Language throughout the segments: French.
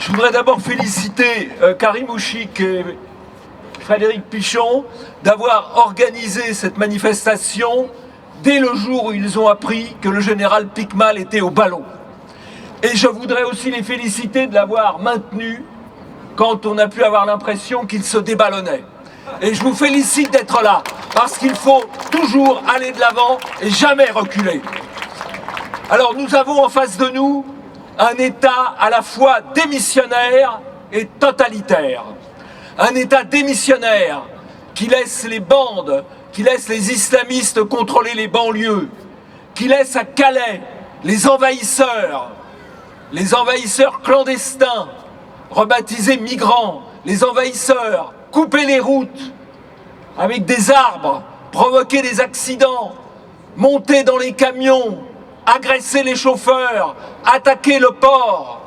Je voudrais d'abord féliciter Karim Ouchik et Frédéric Pichon d'avoir organisé cette manifestation dès le jour où ils ont appris que le général Piquemal était au ballon. Et je voudrais aussi les féliciter de l'avoir maintenu quand on a pu avoir l'impression qu'il se déballonnait. Et je vous félicite d'être là, parce qu'il faut toujours aller de l'avant et jamais reculer. Alors nous avons en face de nous un État à la fois démissionnaire et totalitaire. Un État démissionnaire qui laisse les bandes, qui laisse les islamistes contrôler les banlieues, qui laisse à Calais les envahisseurs clandestins, rebaptisés migrants, les envahisseurs, couper les routes avec des arbres, provoquer des accidents, monter dans les camions, agresser les chauffeurs, attaquer le port.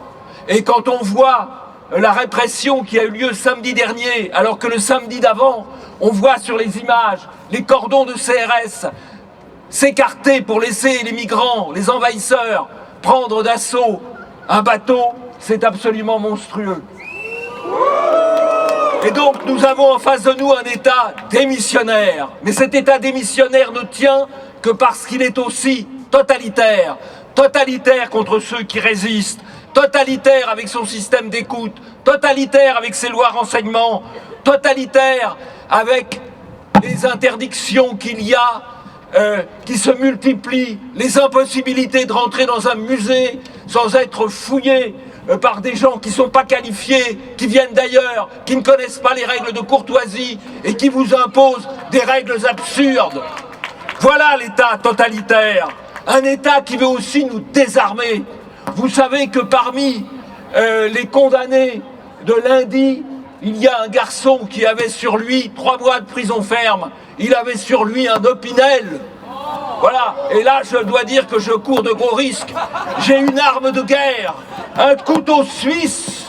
Et quand on voit la répression qui a eu lieu samedi dernier, alors que le samedi d'avant, on voit sur les images les cordons de CRS s'écarter pour laisser les migrants, les envahisseurs, prendre d'assaut un bateau, c'est absolument monstrueux. Et donc nous avons en face de nous un État démissionnaire. Mais cet État démissionnaire ne tient que parce qu'il est aussi totalitaire. Totalitaire contre ceux qui résistent, totalitaire avec son système d'écoute, totalitaire avec ses lois renseignement, totalitaire avec les interdictions qu'il y a, qui se multiplient, les impossibilités de rentrer dans un musée sans être fouillé par des gens qui ne sont pas qualifiés, qui viennent d'ailleurs, qui ne connaissent pas les règles de courtoisie et qui vous imposent des règles absurdes. Voilà l'État totalitaire. Un État qui veut aussi nous désarmer. Vous savez que parmi les condamnés de lundi, il y a un garçon qui avait sur lui 3 mois de prison ferme. Il avait sur lui un Opinel. Voilà. Et là, je dois dire que je cours de gros risques. J'ai une arme de guerre, un couteau suisse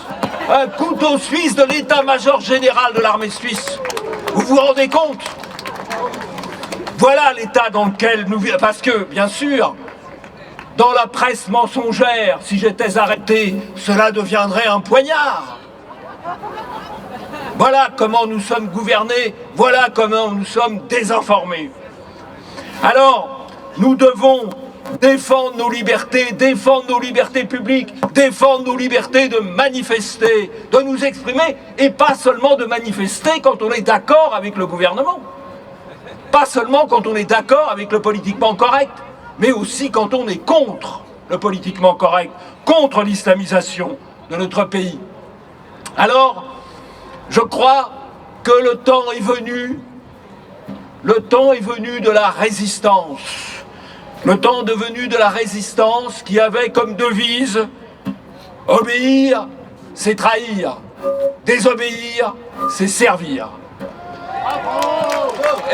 de l'état-major général de l'armée suisse. Vous vous rendez compte ? Voilà l'état dans lequel nous vivons. Parce que, bien sûr, dans la presse mensongère, si j'étais arrêté, cela deviendrait un poignard. Voilà comment nous sommes gouvernés, voilà comment nous sommes désinformés. Alors, nous devons défendre nos libertés publiques, défendre nos libertés de manifester, de nous exprimer, et pas seulement de manifester quand on est d'accord avec le gouvernement. Pas seulement quand on est d'accord avec le politiquement correct, mais aussi quand on est contre le politiquement correct, contre l'islamisation de notre pays. Alors, je crois que le temps est venu de la résistance. Le temps devenu de la résistance qui avait comme devise « Obéir, c'est trahir. Désobéir, c'est servir ».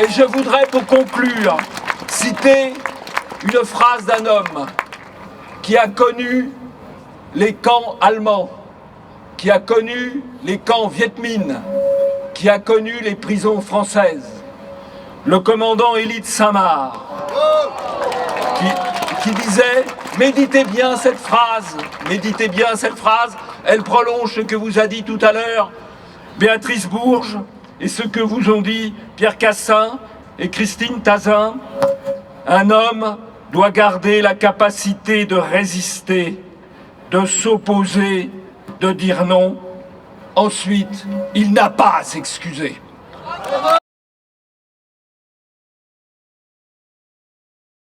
Et je voudrais, pour conclure, citer une phrase d'un homme qui a connu les camps allemands, qui a connu les camps Viet Minh, qui a connu les prisons françaises, le commandant Élie de Saint-Marc, qui disait « Méditez bien cette phrase, elle prolonge ce que vous a dit tout à l'heure Béatrice Bourges et ce que vous ont dit Pierre Cassin et Christine Tazin. Un homme doit garder la capacité de résister, de s'opposer, de dire non. Ensuite, il n'a pas à s'excuser. »